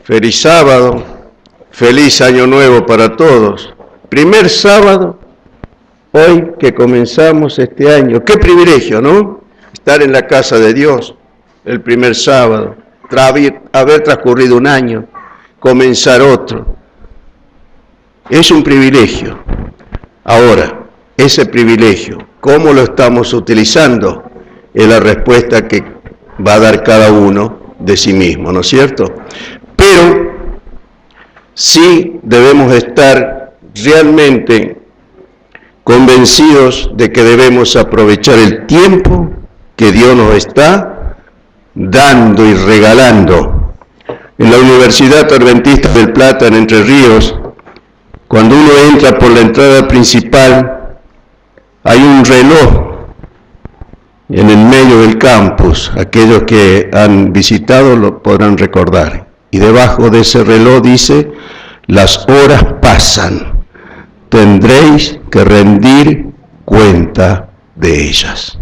Feliz sábado, feliz año nuevo para todos. Primer sábado, hoy que comenzamos este año. Qué privilegio, ¿no? Estar en la casa de Dios, el primer sábado, haber transcurrido un año, comenzar otro. Es un privilegio. Ahora, ese privilegio, ¿cómo lo estamos utilizando? Es la respuesta que va a dar cada uno de sí mismo, ¿no es cierto? Pero sí debemos estar realmente convencidos de que debemos aprovechar el tiempo que Dios nos está dando y regalando. En la Universidad Adventista del Plata, en Entre Ríos, cuando uno entra por la entrada principal, hay un reloj en el medio del campus. Aquellos que han visitado lo podrán recordar. Y debajo de ese reloj dice: las horas pasan, tendréis que rendir cuenta de ellas.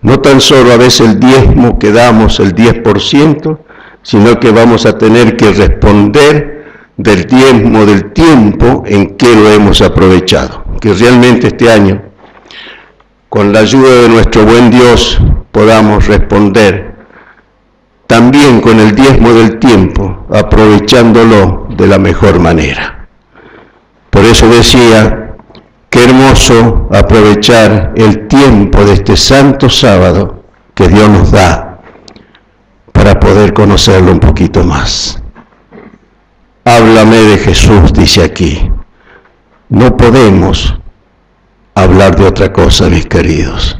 No tan solo a veces el diezmo que damos, el 10%, sino que vamos a tener que responder del diezmo del tiempo en que lo hemos aprovechado. Que realmente este año, con la ayuda de nuestro buen Dios, podamos responder también con el diezmo del tiempo, aprovechándolo de la mejor manera. Por eso decía, qué hermoso aprovechar el tiempo de este santo sábado que Dios nos da para poder conocerlo un poquito más. Háblame de Jesús, dice aquí. No podemos hablar de otra cosa, mis queridos.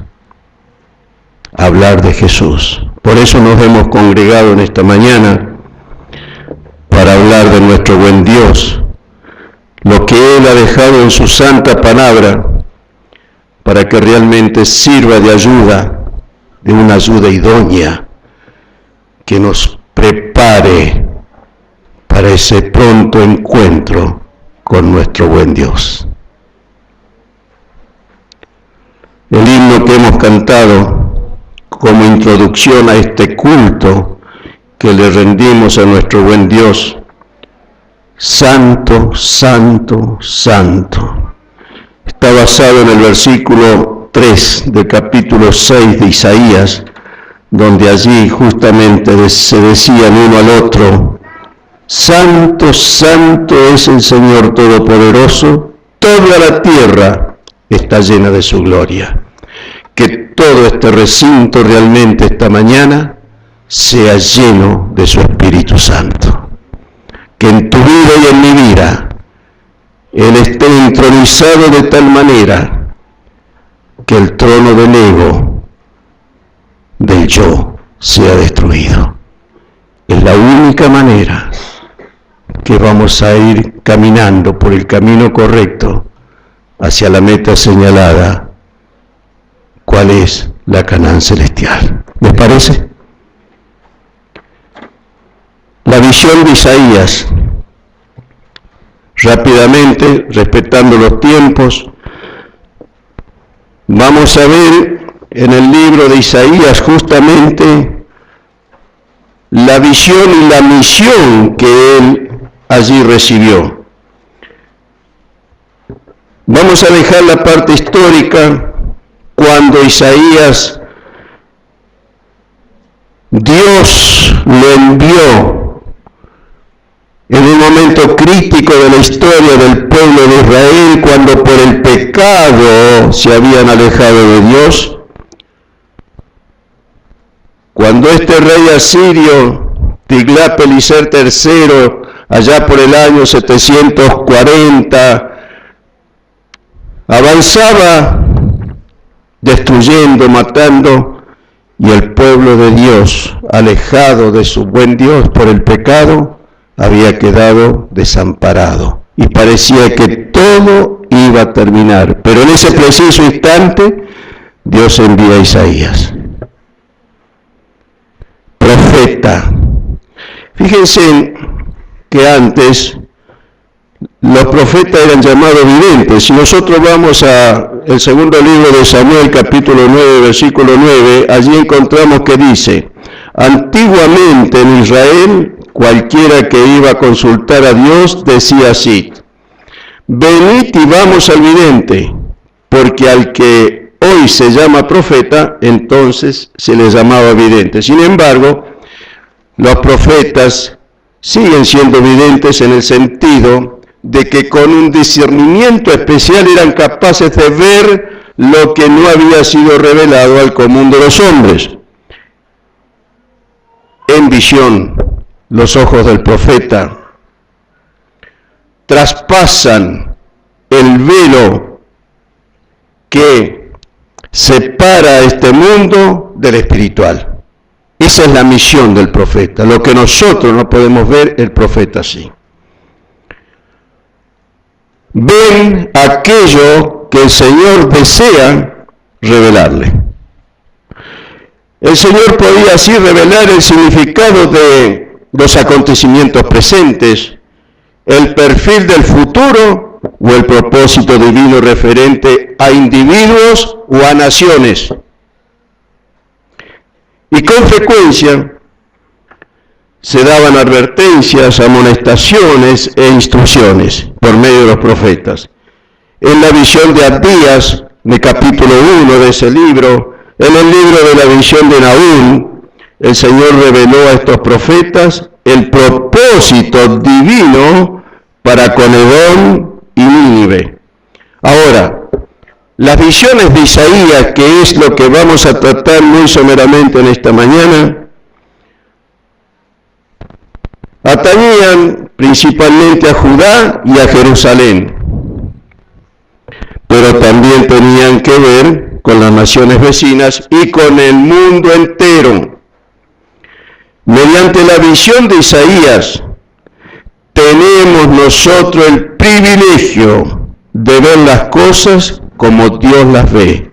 Hablar de Jesús. Por eso nos hemos congregado en esta mañana para hablar de nuestro buen Dios, lo que Él ha dejado en su santa palabra, para que realmente sirva de ayuda, de una ayuda idónea, que nos prepare para ese pronto encuentro con nuestro buen Dios. El himno que hemos cantado como introducción a este culto que le rendimos a nuestro buen Dios, Santo, Santo, Santo, está basado en el versículo 3 del capítulo 6 de Isaías, donde allí justamente se decían uno al otro: Santo, Santo es el Señor Todopoderoso, toda la tierra está llena de su gloria. Que todo este recinto realmente esta mañana sea lleno de su Espíritu Santo. Que en tu vida y en mi vida Él esté entronizado de tal manera que el trono del ego, del yo, sea destruido. Es la única manera que vamos a ir caminando por el camino correcto hacia la meta señalada, cuál es la Canaán celestial. ¿Les parece? La visión de Isaías, rápidamente, respetando los tiempos, vamos a ver en el libro de Isaías justamente la visión y la misión que él allí recibió. Vamos a dejar la parte histórica. Cuando Isaías, Dios lo envió en un momento crítico de la historia del pueblo de Israel, cuando por el pecado se habían alejado de Dios, cuando este rey asirio, Tiglat-Pileser III, allá por el año 740, avanzaba destruyendo, matando, y el pueblo de Dios, alejado de su buen Dios por el pecado, había quedado desamparado. Y parecía que todo iba a terminar. Pero en ese preciso instante, Dios envía a Isaías, profeta. Fíjense que antes los profetas eran llamados videntes. Si nosotros vamos al segundo libro de Samuel, capítulo 9, versículo 9, allí encontramos que dice: antiguamente en Israel cualquiera que iba a consultar a Dios decía así: venid y vamos al vidente, porque al que hoy se llama profeta, entonces se le llamaba vidente. Sin embargo, los profetas siguen siendo videntes en el sentido de que con un discernimiento especial eran capaces de ver lo que no había sido revelado al común de los hombres. En visión, los ojos del profeta traspasan el velo que separa este mundo del espiritual. Esa es la misión del profeta. Lo que nosotros no podemos ver, el profeta sí. Ven aquello que el Señor desea revelarle. El Señor podía así revelar el significado de los acontecimientos presentes, el perfil del futuro o el propósito divino referente a individuos o a naciones. Y con frecuencia se daban advertencias, amonestaciones e instrucciones por medio de los profetas. En la visión de Abdías, de capítulo 1 de ese libro, en el libro de la visión de Nahum, el Señor reveló a estos profetas el propósito divino para con Edom y Nínive. Ahora, las visiones de Isaías, que es lo que vamos a tratar muy someramente en esta mañana, atañían principalmente a Judá y a Jerusalén, pero también tenían que ver con las naciones vecinas y con el mundo entero. Mediante la visión de Isaías, tenemos nosotros el privilegio de ver las cosas como Dios las ve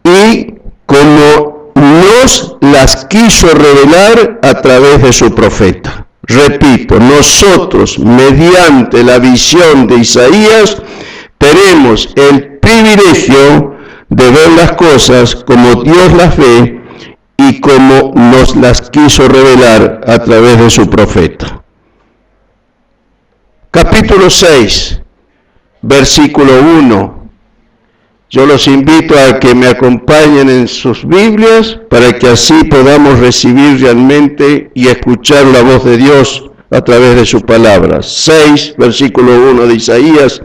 y como nos las quiso revelar a través de su profeta. Repito, nosotros, mediante la visión de Isaías, tenemos el privilegio de ver las cosas como Dios las ve y como nos las quiso revelar a través de su profeta. Capítulo 6, versículo 1. Yo los invito a que me acompañen en sus Biblias para que así podamos recibir realmente y escuchar la voz de Dios a través de su palabra. 6, versículo 1 de Isaías.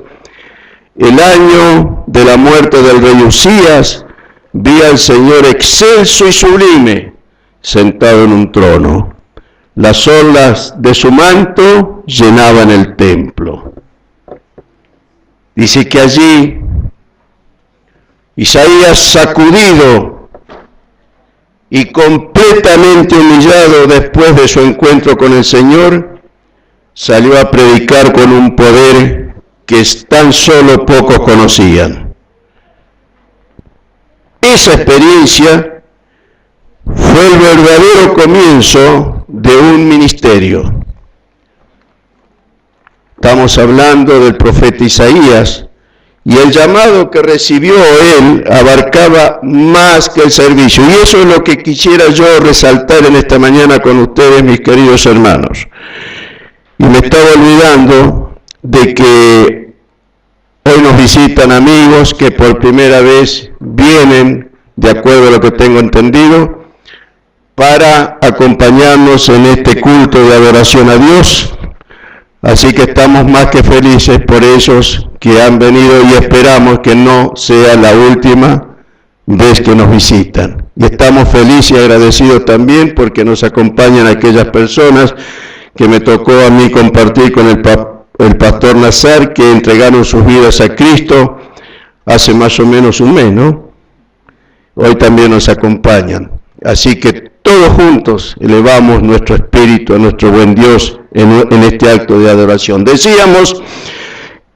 El año de la muerte del rey Usías, vi al Señor excelso y sublime, sentado en un trono. Las orlas de su manto llenaban el templo. Dice que allí Isaías, sacudido y completamente humillado después de su encuentro con el Señor, salió a predicar con un poder que tan solo pocos conocían. Esa experiencia fue el verdadero comienzo de un ministerio. Estamos hablando del profeta Isaías, y el llamado que recibió él abarcaba más que el servicio. Y eso es lo que quisiera yo resaltar en esta mañana con ustedes, mis queridos hermanos. Y me estaba olvidando de que hoy nos visitan amigos que por primera vez vienen, de acuerdo a lo que tengo entendido, para acompañarnos en este culto de adoración a Dios. Así que estamos más que felices por esos que han venido y esperamos que no sea la última vez que nos visitan. Y estamos felices y agradecidos también porque nos acompañan aquellas personas que me tocó a mí compartir con el pastor Nazar, que entregaron sus vidas a Cristo hace más o menos un mes, ¿no? Hoy también nos acompañan. Así que todos juntos elevamos nuestro espíritu a nuestro buen Dios en este acto de adoración. Decíamos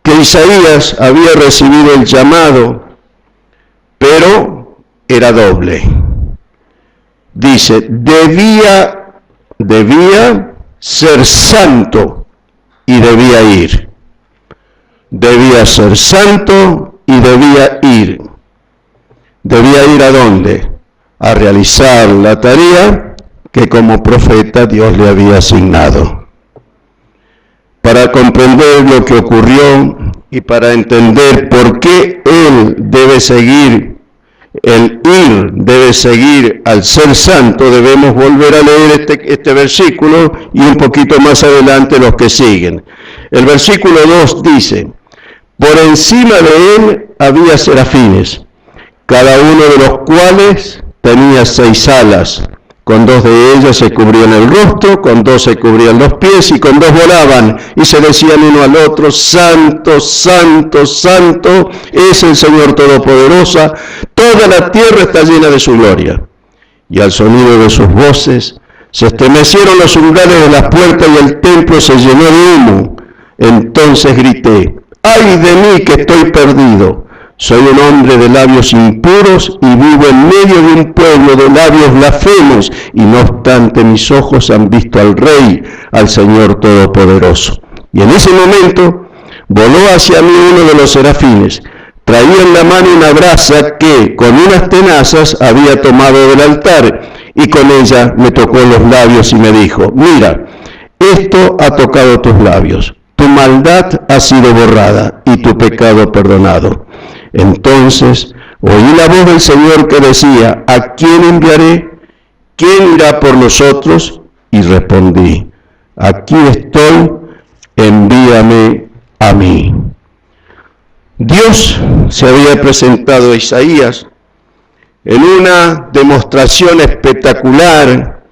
que Isaías había recibido el llamado, pero era doble. Dice, debía ser santo y debía ir. Debía ser santo y debía ir. ¿Debía ir a dónde? A realizar la tarea que como profeta Dios le había asignado. Para comprender lo que ocurrió y para entender por qué él debe seguir, el ir debe seguir al ser santo, debemos volver a leer este versículo y un poquito más adelante los que siguen. El versículo 2 dice: por encima de él había serafines, cada uno de los cuales tenía 6 alas. Con 2 de ellas se cubrían el rostro, con 2 se cubrían los pies y con 2 volaban. Y se decían uno al otro: Santo, Santo, Santo es el Señor Todopoderoso, toda la tierra está llena de su gloria. Y al sonido de sus voces se estremecieron los umbrales de las puertas y el templo se llenó de humo. Entonces grité: ¡ay de mí que estoy perdido! Soy un hombre de labios impuros y vivo en medio de un pueblo de labios blasfemos, y no obstante mis ojos han visto al Rey, al Señor Todopoderoso. Y en ese momento voló hacia mí uno de los serafines. Traía en la mano una brasa que con unas tenazas había tomado del altar, y con ella me tocó los labios y me dijo: mira, esto ha tocado tus labios, tu maldad ha sido borrada y tu pecado perdonado. Entonces oí la voz del Señor que decía: ¿a quién enviaré? ¿Quién irá por nosotros? Y respondí: aquí estoy, envíame a mí. Dios se había presentado a Isaías en una demostración espectacular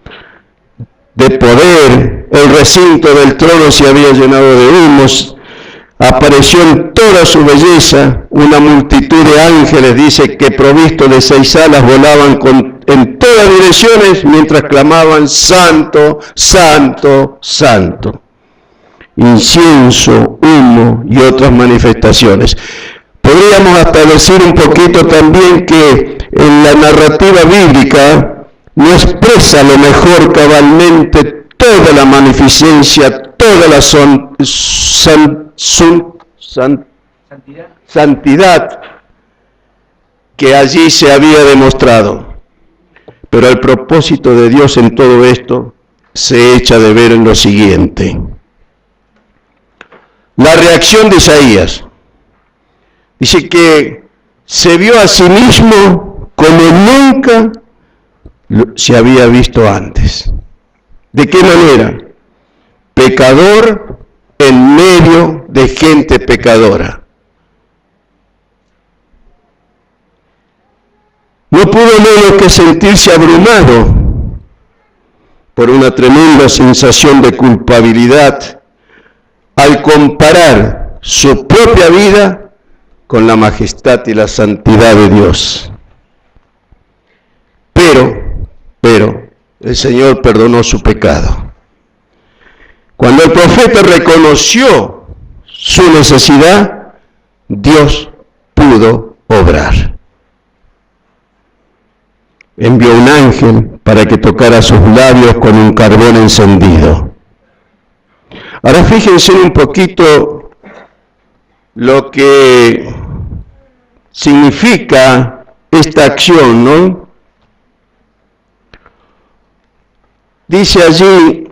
de poder. El recinto del trono se había llenado de humos. Apareció en toda su belleza una multitud de ángeles, dice que provistos de 6 alas volaban en todas direcciones mientras clamaban: Santo, Santo, Santo. Incienso, humo y otras manifestaciones. Podríamos hasta decir un poquito también que en la narrativa bíblica no expresa lo mejor cabalmente toda la magnificencia, toda la santidad que allí se había demostrado. Pero el propósito de Dios en todo esto se echa de ver en lo siguiente. La reacción de Isaías dice que se vio a sí mismo como nunca se había visto antes. ¿De qué manera? Pecador en medio de gente pecadora. No pudo menos que sentirse abrumado por una tremenda sensación de culpabilidad al comparar su propia vida con la majestad y la santidad de Dios. Pero el Señor perdonó su pecado. Cuando el profeta reconoció su necesidad, Dios pudo obrar. Envió un ángel para que tocara sus labios con un carbón encendido. Ahora fíjense un poquito lo que significa esta acción, ¿no? Dice allí: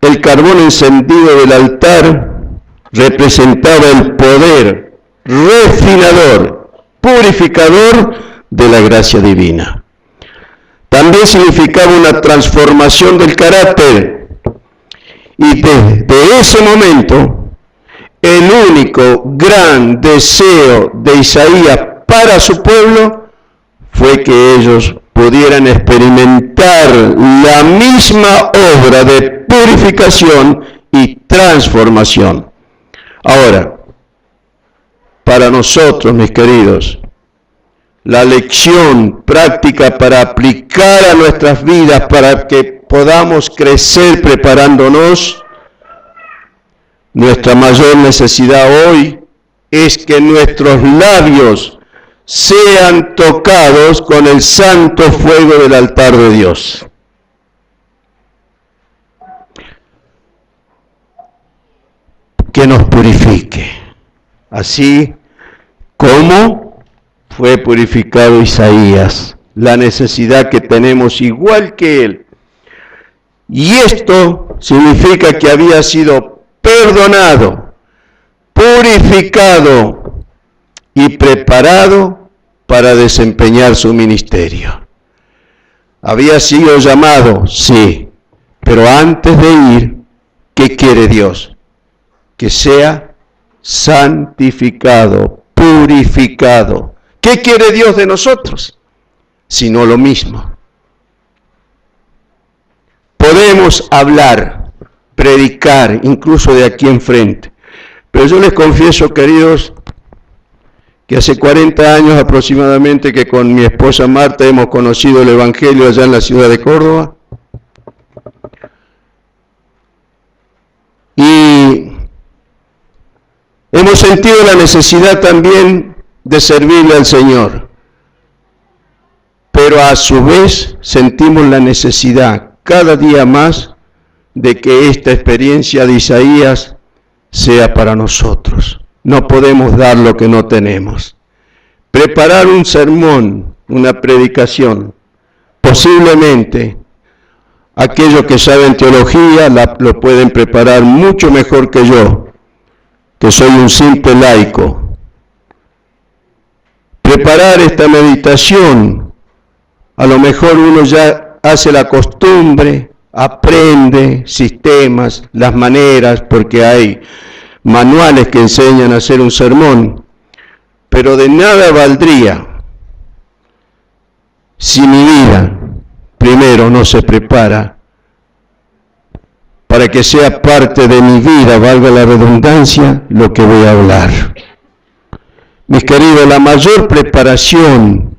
el carbón encendido del altar representaba el poder refinador, purificador de la gracia divina. También significaba una transformación del carácter. Y desde ese momento, el único gran deseo de Isaías para su pueblo fue que ellos pudieran experimentar la misma obra de purificación y transformación. Ahora, para nosotros, mis queridos, la lección práctica para aplicar a nuestras vidas, para que podamos crecer preparándonos, nuestra mayor necesidad hoy es que nuestros labios sean tocados con el santo fuego del altar de Dios. Que nos purifique, así como fue purificado Isaías la necesidad que tenemos igual que Él. Y esto significa que había sido perdonado, purificado y preparado para desempeñar su ministerio. Había sido llamado, sí, pero antes de ir, ¿qué quiere Dios? Que sea santificado, purificado. ¿Qué quiere Dios de nosotros? Sino lo mismo. Podemos hablar, predicar, incluso de aquí enfrente. Pero yo les confieso, queridos, que hace 40 años aproximadamente que con mi esposa Marta hemos conocido el Evangelio allá en la ciudad de Córdoba. Y hemos sentido la necesidad también de servirle al Señor. Pero a su vez sentimos la necesidad cada día más de que esta experiencia de Isaías sea para nosotros. No podemos dar lo que no tenemos. Preparar un sermón, una predicación, posiblemente aquellos que saben teología lo pueden preparar mucho mejor que yo, que soy un simple laico. Preparar esta meditación, a lo mejor uno ya hace la costumbre, aprende sistemas, las maneras, porque hay manuales que enseñan a hacer un sermón, pero de nada valdría si mi vida primero no se prepara para que sea parte de mi vida, valga la redundancia, lo que voy a hablar. Mis queridos, la mayor preparación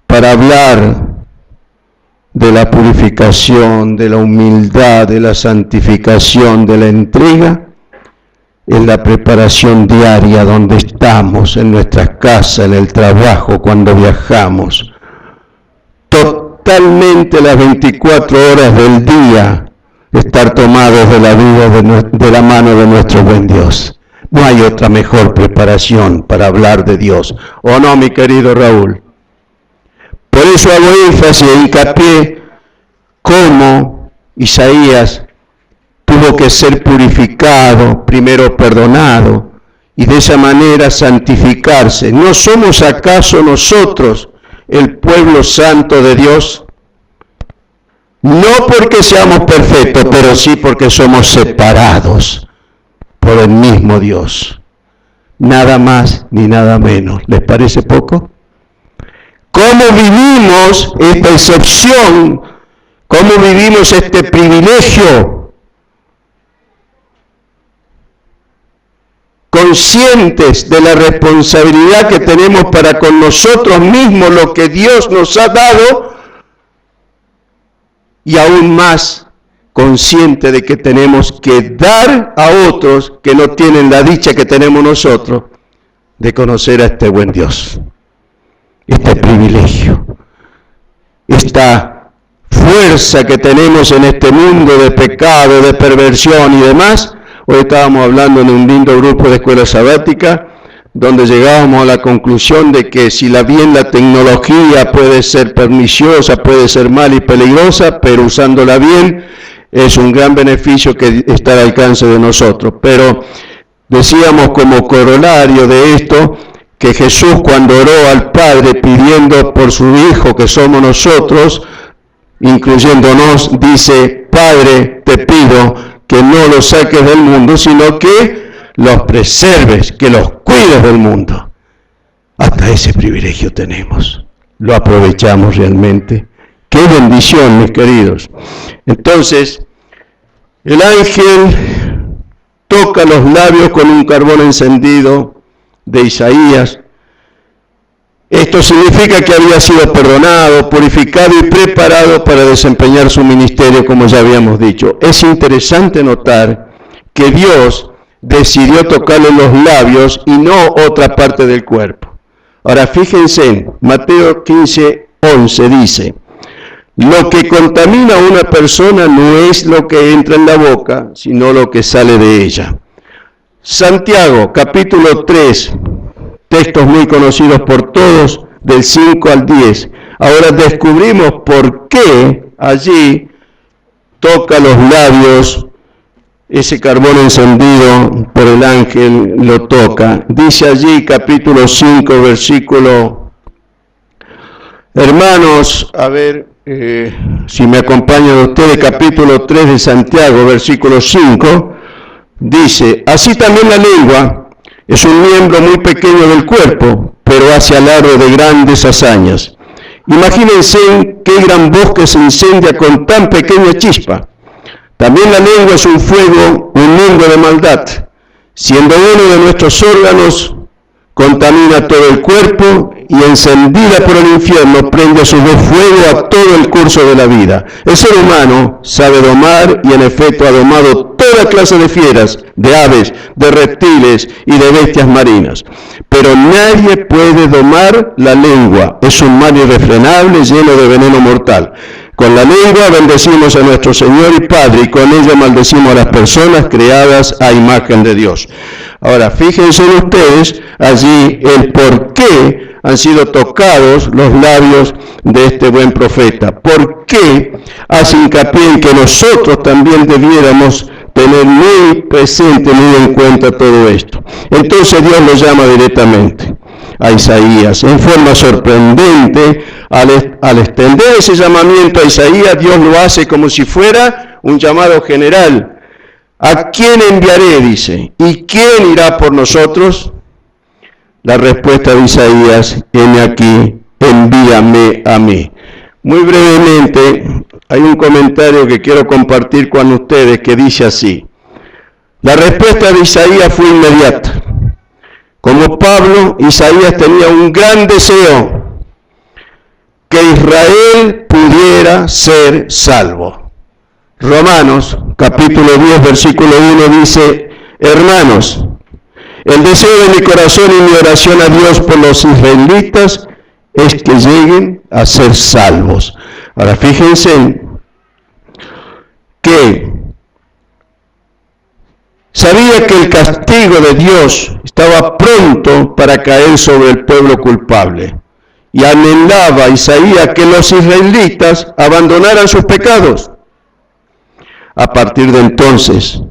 para hablar de la purificación, de la humildad, de la santificación, de la entrega, es la preparación diaria donde estamos, en nuestras casas, en el trabajo, cuando viajamos. Totalmente las 24 horas del día estar tomados de la vida de la mano de nuestro buen Dios. No hay otra mejor preparación para hablar de Dios. ¿O no, mi querido Raúl? Por eso hago énfasis e hincapié cómo Isaías tuvo que ser purificado, primero perdonado, y de esa manera santificarse. ¿No somos acaso nosotros el pueblo santo de Dios? No porque seamos perfectos, pero sí porque somos separados por el mismo Dios. Nada más ni nada menos. ¿Les parece poco? ¿Cómo vivimos esta excepción? ¿Cómo vivimos este privilegio? Conscientes de la responsabilidad que tenemos para con nosotros mismos, lo que Dios nos ha dado, y aún más consciente de que tenemos que dar a otros que no tienen la dicha que tenemos nosotros de conocer a este buen Dios. Este privilegio, esta fuerza que tenemos en este mundo de pecado, de perversión y demás. Hoy estábamos hablando en un lindo grupo de escuela sabática, donde llegábamos a la conclusión de que si bien la tecnología puede ser perniciosa, puede ser mala y peligrosa, pero usándola bien es un gran beneficio que está al alcance de nosotros. Pero decíamos como corolario de esto, que Jesús cuando oró al Padre pidiendo por su Hijo, que somos nosotros, incluyéndonos, dice: Padre, te pido que no los saques del mundo, sino que los preserves, que los cuides del mundo. Hasta ese privilegio tenemos. ¿Lo aprovechamos realmente? ¡Qué bendición, mis queridos! Entonces, el ángel toca los labios con un carbón encendido de Isaías. Esto significa que había sido perdonado, purificado y preparado para desempeñar su ministerio, como ya habíamos dicho. Es interesante notar que Dios decidió tocarle los labios y no otra parte del cuerpo. Ahora fíjense, Mateo 15:11 dice: lo que contamina a una persona no es lo que entra en la boca, sino lo que sale de ella. Santiago, capítulo 3, textos muy conocidos por todos, del 5 al 10. Ahora descubrimos por qué allí toca los labios, ese carbón encendido por el ángel lo toca. Dice allí capítulo 5, versículo... Hermanos, a ver si me acompañan ustedes, capítulo 3 de Santiago, versículo 5, dice, así también la lengua es un miembro muy pequeño del cuerpo, pero hace alarde de grandes hazañas. Imagínense qué gran bosque se incendia con tan pequeña chispa. También la lengua es un fuego, un mundo de maldad. Siendo uno de nuestros órganos, contamina todo el cuerpo y encendida por el infierno prende a su vez fuego a todo el curso de la vida. El ser humano sabe domar y en efecto ha domado toda clase de fieras, de aves, de reptiles y de bestias marinas. Pero nadie puede domar la lengua. Es un mal irrefrenable lleno de veneno mortal. Con la lengua bendecimos a nuestro Señor y Padre y con ella maldecimos a las personas creadas a imagen de Dios. Ahora, fíjense ustedes allí el por qué han sido tocados los labios de este buen profeta. ¿Por qué hace hincapié en que nosotros también debiéramos tener muy presente, muy en cuenta todo esto? Entonces Dios lo llama directamente a Isaías. En forma sorprendente, al extender ese llamamiento a Isaías, Dios lo hace como si fuera un llamado general. ¿A quién enviaré?, dice. ¿Y quién irá por nosotros? La respuesta de Isaías, heme aquí, envíame a mí. Muy brevemente, hay un comentario que quiero compartir con ustedes que dice así. La respuesta de Isaías fue inmediata. Como Pablo, Isaías tenía un gran deseo, que Israel pudiera ser salvo. Romanos, capítulo 10, versículo 1 dice, hermanos, el deseo de mi corazón y mi oración a Dios por los israelitas es que lleguen a ser salvos. Ahora fíjense que sabía que el castigo de Dios estaba pronto para caer sobre el pueblo culpable. Y anhelaba Isaías que los israelitas abandonaran sus pecados. A partir de entonces,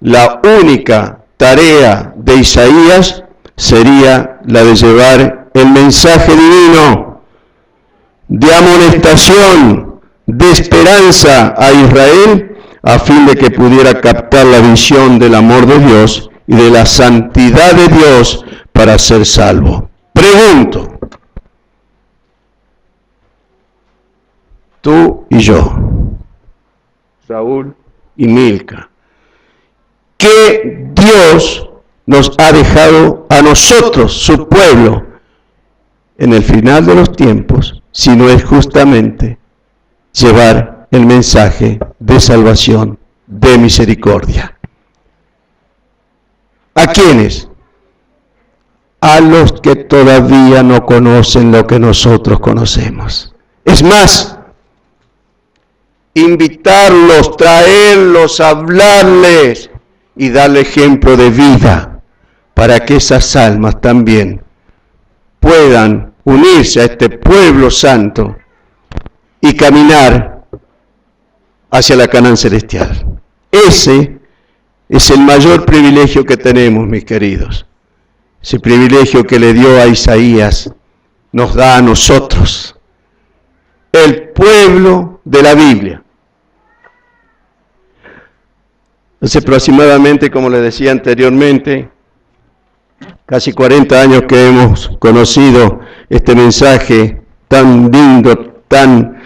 la única tarea de Isaías sería la de llevar el mensaje divino de amonestación, de esperanza a Israel, a fin de que pudiera captar la visión del amor de Dios y de la santidad de Dios para ser salvo. Pregunto, tú y yo, Saúl y Milca, ¿qué Dios nos ha dejado a nosotros, su pueblo, en el final de los tiempos, si no es justamente llevar el mensaje de salvación, de misericordia? ¿A quiénes? A los que todavía no conocen lo que nosotros conocemos. Es más, invitarlos, traerlos, hablarles y darle ejemplo de vida para que esas almas también puedan unirse a este pueblo santo y caminar hacia la Canaán celestial. Ese es el mayor privilegio que tenemos, mis queridos. Ese privilegio que le dio a Isaías nos da a nosotros, el pueblo de la Biblia. Hace aproximadamente, como les decía anteriormente, casi 40 años que hemos conocido este mensaje tan lindo, tan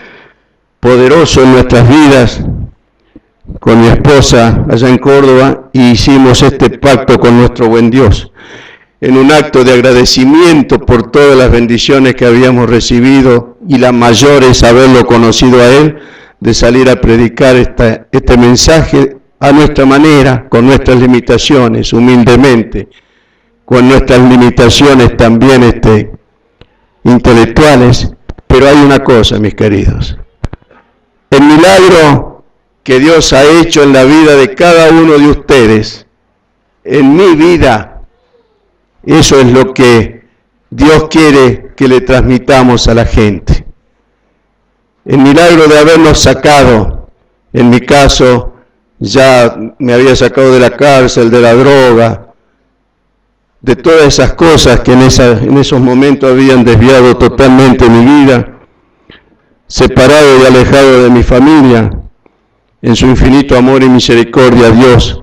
poderoso en nuestras vidas, con mi esposa allá en Córdoba, y hicimos este pacto con nuestro buen Dios, en un acto de agradecimiento por todas las bendiciones que habíamos recibido, y la mayor es haberlo conocido a Él, de salir a predicar este mensaje a nuestra manera, con nuestras limitaciones, humildemente, con nuestras limitaciones también intelectuales. Pero hay una cosa, mis queridos, el milagro que Dios ha hecho en la vida de cada uno de ustedes, en mi vida, eso es lo que Dios quiere que le transmitamos a la gente. El milagro de habernos sacado, en mi caso, ya me había sacado de la cárcel, de la droga, de todas esas cosas que en esos momentos habían desviado totalmente mi vida, separado y alejado de mi familia. En su infinito amor y misericordia, Dios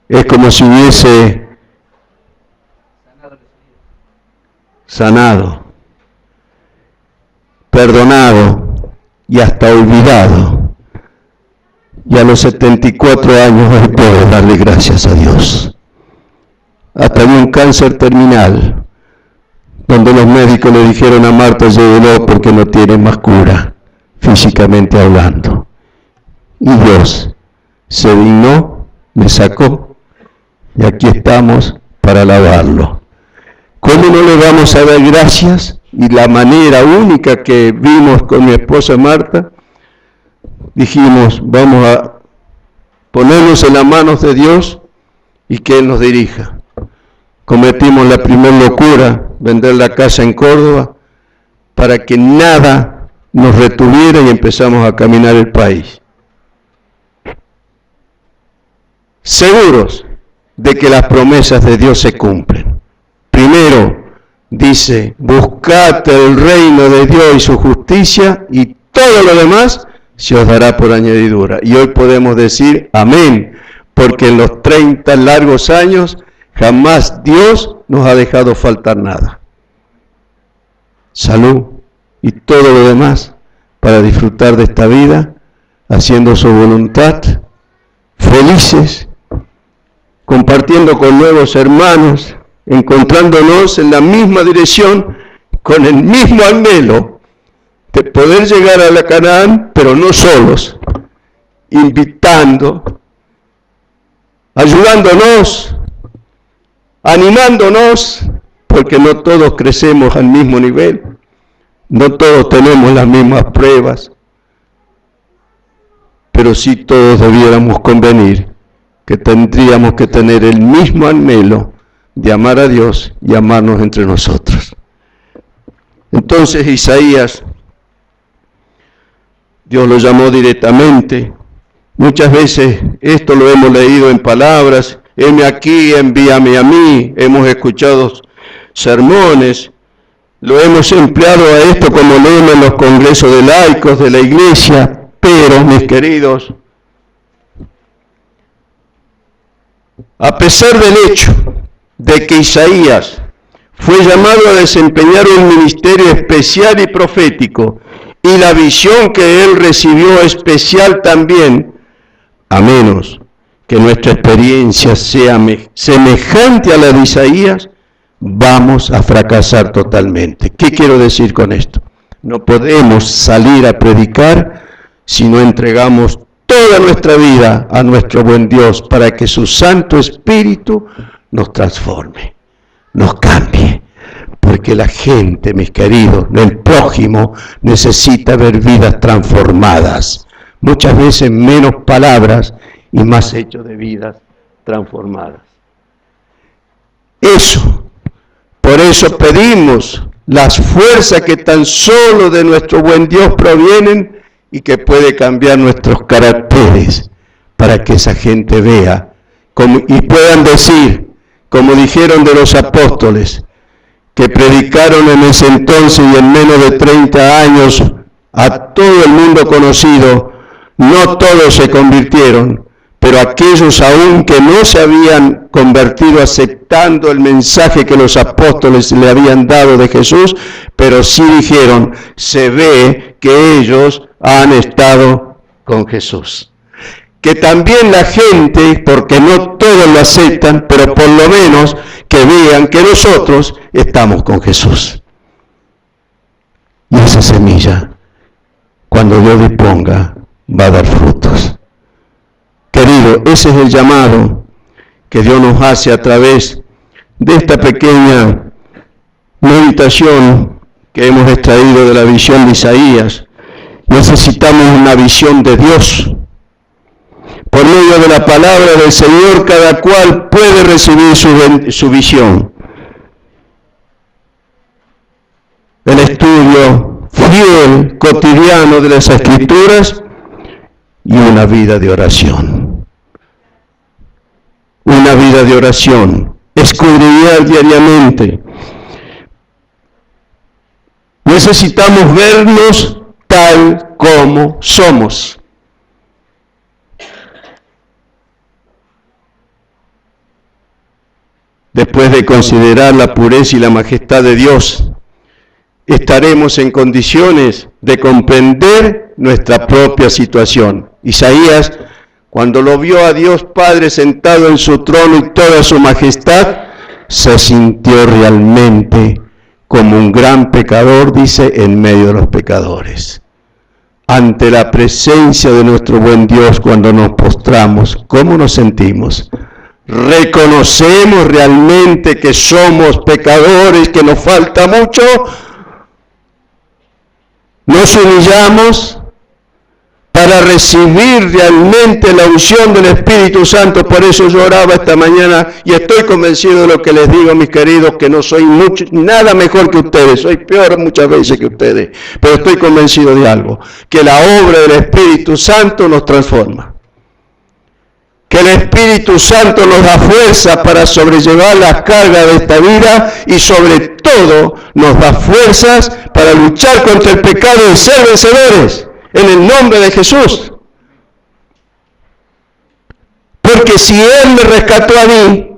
es como si hubiese sanado, perdonado y hasta olvidado. Y a los 74 años hoy puedo darle gracias a Dios. Hasta un cáncer terminal, donde los médicos le dijeron a Marta, llévelo porque no tiene más cura, físicamente hablando. Y Dios se dignó, me sacó, y aquí estamos para alabarlo. ¿Cómo no le vamos a dar gracias? Y la manera única que vimos con mi esposa Marta, dijimos, vamos a ponernos en las manos de Dios y que Él nos dirija. Cometimos la primera locura, vender la casa en Córdoba, para que nada nos retuviera y empezamos a caminar el país. Seguros de que las promesas de Dios se cumplen. Primero, dice, buscad el reino de Dios y su justicia y todo lo demás se os dará por añadidura. Y hoy podemos decir amén, porque en los 30 largos años jamás Dios nos ha dejado faltar nada. Salud y todo lo demás para disfrutar de esta vida, haciendo su voluntad, felices, compartiendo con nuevos hermanos, encontrándonos en la misma dirección, con el mismo anhelo de poder llegar a la Canaán, pero no solos, invitando, ayudándonos, animándonos, porque no todos crecemos al mismo nivel, no todos tenemos las mismas pruebas, pero sí todos debiéramos convenir que tendríamos que tener el mismo anhelo de amar a Dios y amarnos entre nosotros. Entonces Isaías, Dios lo llamó directamente. Muchas veces esto lo hemos leído en palabras, heme aquí, envíame a mí, hemos escuchado sermones, lo hemos empleado a esto como lema en los congresos de laicos de la iglesia, pero mis queridos, a pesar del hecho de que Isaías fue llamado a desempeñar un ministerio especial y profético, y la visión que él recibió especial también, a menos que nuestra experiencia sea semejante a la de Isaías, vamos a fracasar totalmente. ¿Qué quiero decir con esto? No podemos salir a predicar si no entregamos toda nuestra vida a nuestro buen Dios para que su Santo Espíritu nos transforme, nos cambie. Porque la gente, mis queridos, el prójimo, necesita ver vidas transformadas. Muchas veces menos palabras y más hechos de vidas transformadas. Por eso pedimos las fuerzas que tan solo de nuestro buen Dios provienen y que puede cambiar nuestros caracteres para que esa gente vea y puedan decir, como dijeron de los apóstoles, que predicaron en ese entonces y en menos de 30 años a todo el mundo conocido, no todos se convirtieron, pero aquellos aún que no se habían convertido aceptando el mensaje que los apóstoles le habían dado de Jesús, pero sí dijeron, se ve que ellos han estado con Jesús. Que también la gente, porque no todos lo aceptan, pero por lo menos que vean que nosotros estamos con Jesús. Y esa semilla, cuando Dios disponga, va a dar frutos. Querido, ese es el llamado que Dios nos hace a través de esta pequeña meditación que hemos extraído de la visión de Isaías. Necesitamos una visión de Dios. Por medio de la palabra del Señor, cada cual puede recibir su visión. cotidiano de las Escrituras y una vida de oración. Una vida de oración, escudriñar diariamente. Necesitamos vernos tal como somos. Después de considerar la pureza y la majestad de Dios, estaremos en condiciones de comprender nuestra propia situación. Isaías, cuando lo vio a Dios Padre sentado en su trono y toda su majestad, se sintió realmente como un gran pecador, dice, en medio de los pecadores. Ante la presencia de nuestro buen Dios, cuando nos postramos, ¿cómo nos sentimos? ¿Reconocemos realmente que somos pecadores, que nos falta mucho? ¿Nos humillamos para recibir realmente la unción del Espíritu Santo? Por eso yo oraba esta mañana y estoy convencido de lo que les digo, mis queridos, que no soy nada mejor que ustedes, soy peor muchas veces que ustedes, pero estoy convencido de algo, que la obra del Espíritu Santo nos transforma. Que el Espíritu Santo nos da fuerza para sobrellevar las cargas de esta vida y sobre todo nos da fuerzas para luchar contra el pecado y ser vencedores en el nombre de Jesús. Porque si Él me rescató a mí,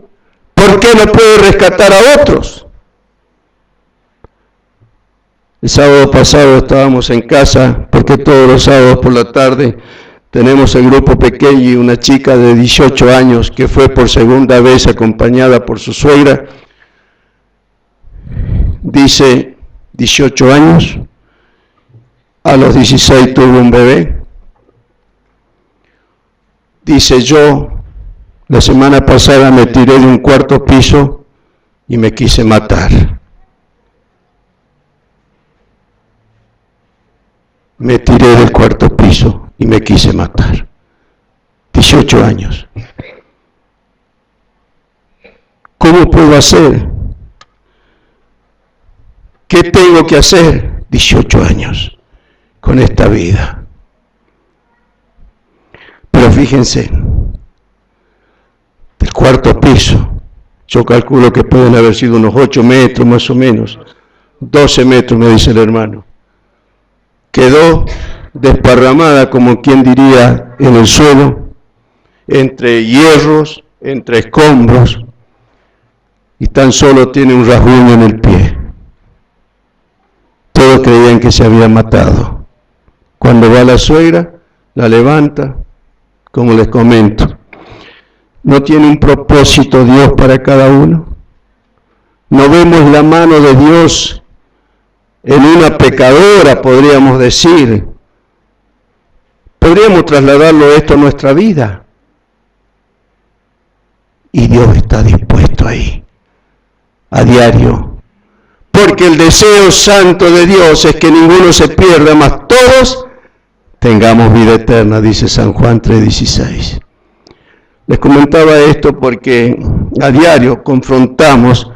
¿por qué no puedo rescatar a otros? El sábado pasado estábamos en casa, porque todos los sábados por la tarde tenemos el grupo pequeño y una chica de 18 años que fue por segunda vez acompañada por su suegra. Dice, 18 años, a los 16 tuvo un bebé. Dice, yo la semana pasada me tiré de un cuarto piso y me quise matar. Me tiré del cuarto piso y me quise matar. 18 años. ¿Cómo puedo hacer? ¿Qué tengo que hacer? 18 años con esta vida. Pero fíjense, del cuarto piso, yo calculo que pueden haber sido unos 8 metros más o menos, 12 metros me dice el hermano. Quedó desparramada, como quien diría, en el suelo, entre hierros, entre escombros, y tan solo tiene un rasguño en el pie. Todos creían que se había matado. Cuando va la suegra, la levanta, como les comento. ¿No tiene un propósito Dios para cada uno? ¿No vemos la mano de Dios en una pecadora, podríamos decir? Podríamos trasladarlo esto a nuestra vida. Y Dios está dispuesto ahí, a diario. Porque el deseo santo de Dios es que ninguno se pierda, mas todos tengamos vida eterna, dice San Juan 3:16. Les comentaba esto porque a diario confrontamos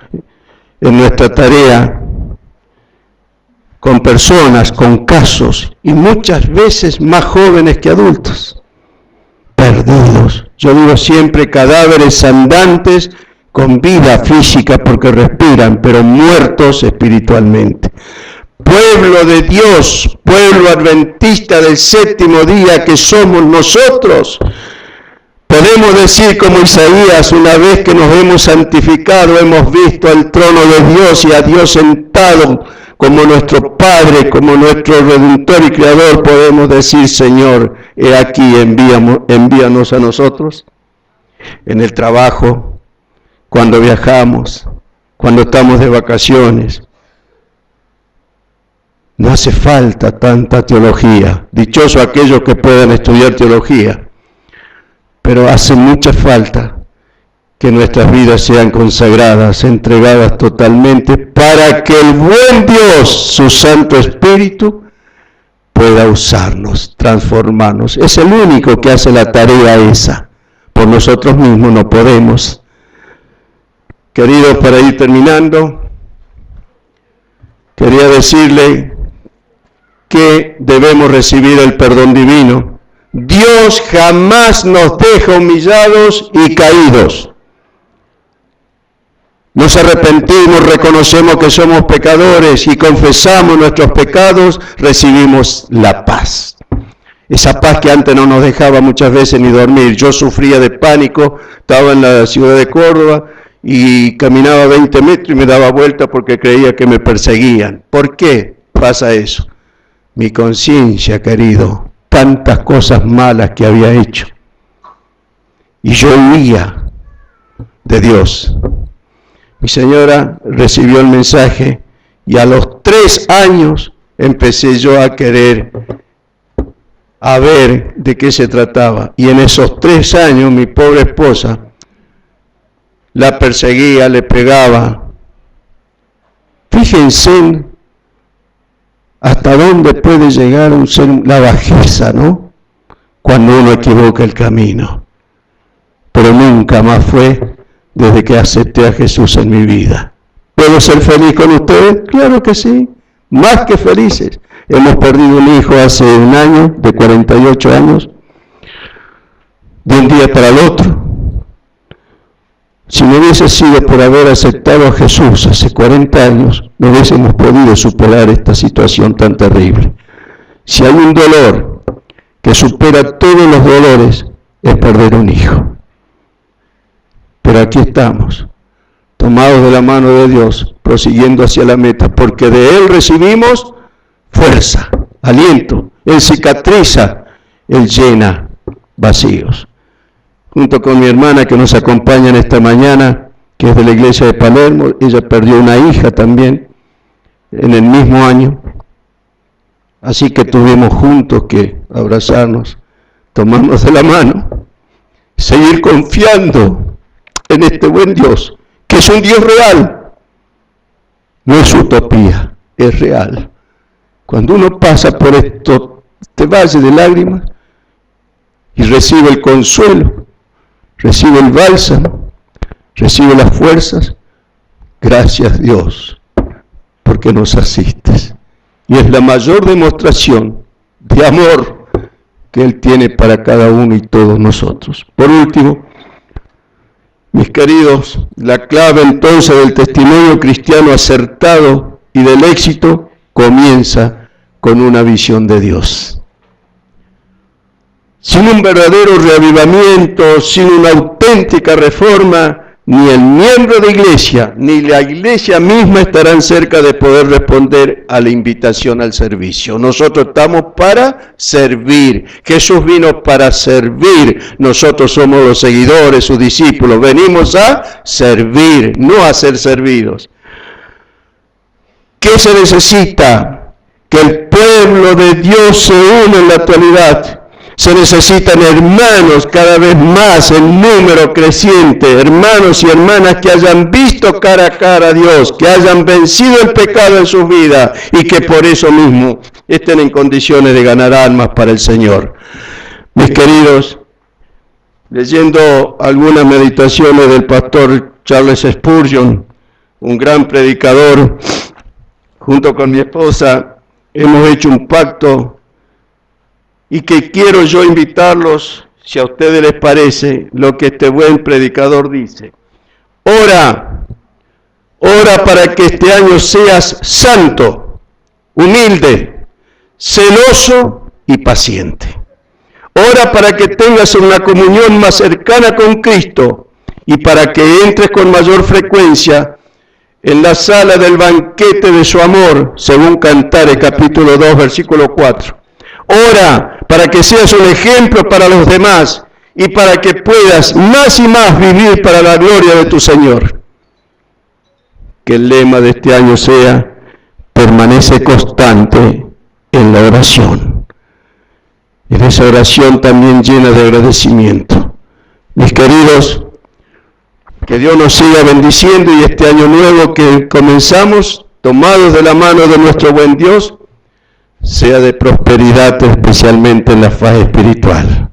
en nuestra tarea con personas, con casos, y muchas veces más jóvenes que adultos, perdidos. Yo digo siempre cadáveres andantes con vida física porque respiran, pero muertos espiritualmente. Pueblo de Dios, pueblo adventista del séptimo día que somos nosotros, podemos decir como Isaías, una vez que nos hemos santificado, hemos visto al trono de Dios y a Dios sentado como nuestro Padre, como nuestro Redentor y Creador, podemos decir, Señor, he aquí, envíanos a nosotros. En el trabajo, cuando viajamos, cuando estamos de vacaciones. No hace falta tanta teología. Dichosos aquellos que puedan estudiar teología. Pero hace mucha falta que nuestras vidas sean consagradas, entregadas totalmente, para que el buen Dios, su Santo Espíritu, pueda usarnos, transformarnos. Es el único que hace la tarea esa. Por nosotros mismos no podemos. Queridos, para ir terminando, quería decirle que debemos recibir el perdón divino. Dios jamás nos deja humillados y caídos. Nos arrepentimos, reconocemos que somos pecadores y confesamos nuestros pecados, recibimos la paz. Esa paz que antes no nos dejaba muchas veces ni dormir. Yo sufría de pánico, estaba en la ciudad de Córdoba y caminaba 20 metros y me daba vuelta porque creía que me perseguían. ¿Por qué pasa eso? Mi conciencia, querido, tantas cosas malas que había hecho. Y yo huía de Dios. Mi señora recibió el mensaje y a los 3 años empecé yo a querer a ver de qué se trataba. Y en esos 3 años mi pobre esposa la perseguía, le pegaba. Fíjense hasta dónde puede llegar la bajeza, ¿no? Cuando uno equivoca el camino. Pero nunca más fue desde que acepté a Jesús en mi vida. ¿Puedo ser feliz con ustedes? Claro que sí, más que felices. Hemos perdido un hijo hace un año, de 48 años, de un día para el otro. Si no hubiese sido por haber aceptado a Jesús hace 40 años, no hubiésemos podido superar esta situación tan terrible. Si hay un dolor que supera todos los dolores, es perder un hijo. Pero aquí estamos, tomados de la mano de Dios, prosiguiendo hacia la meta, porque de Él recibimos fuerza, aliento. Él cicatriza, Él llena vacíos. Junto con mi hermana que nos acompaña en esta mañana, que es de la iglesia de Palermo, ella perdió una hija también en el mismo año. Así que tuvimos juntos que abrazarnos, tomarnos de la mano, seguir confiando en este buen Dios, que es un Dios real. No es utopía, es real. Cuando uno pasa por este valle de lágrimas y recibe el consuelo, recibe el bálsamo, recibe las fuerzas, gracias Dios, porque nos asistes. Y es la mayor demostración de amor que Él tiene para cada uno y todos nosotros. Por último, mis queridos, la clave entonces del testimonio cristiano acertado y del éxito comienza con una visión de Dios. Sin un verdadero reavivamiento, sin una auténtica reforma, ni el miembro de iglesia, ni la iglesia misma estarán cerca de poder responder a la invitación al servicio. Nosotros estamos para servir. Jesús vino para servir. Nosotros somos los seguidores, sus discípulos. Venimos a servir, no a ser servidos. ¿Qué se necesita? Que el pueblo de Dios se une en la actualidad. Se necesitan hermanos cada vez más en número creciente, hermanos y hermanas que hayan visto cara a cara a Dios, que hayan vencido el pecado en sus vidas y que por eso mismo estén en condiciones de ganar almas para el Señor. Mis queridos, leyendo algunas meditaciones del pastor Charles Spurgeon, un gran predicador, junto con mi esposa, hemos hecho un pacto y que quiero yo invitarlos, si a ustedes les parece, lo que este buen predicador dice. Ora para que este año seas santo, humilde, celoso y paciente. Ora para que tengas una comunión más cercana con Cristo y para que entres con mayor frecuencia en la sala del banquete de su amor, según Cantares capítulo 2, versículo 4. Ora para que seas un ejemplo para los demás y para que puedas más y más vivir para la gloria de tu Señor. Que el lema de este año sea: permanece constante en la oración. En esa oración también llena de agradecimiento. Mis queridos, que Dios nos siga bendiciendo y este año nuevo que comenzamos, tomados de la mano de nuestro buen Dios, sea de prosperidad, especialmente en la faz espiritual,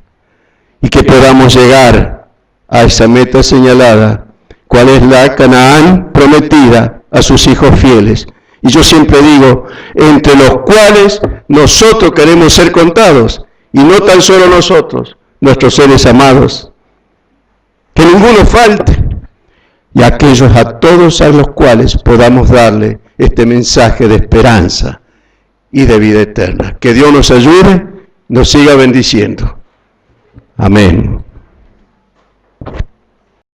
y que podamos llegar a esa meta señalada, cuál es la Canaán prometida a sus hijos fieles, Y yo siempre digo, entre los cuales nosotros queremos ser contados, y no tan solo nosotros, nuestros seres amados. Que ninguno falte, y aquellos a todos a los cuales podamos darle este mensaje de esperanza y de vida eterna. Que Dios nos ayude, nos siga bendiciendo. Amén.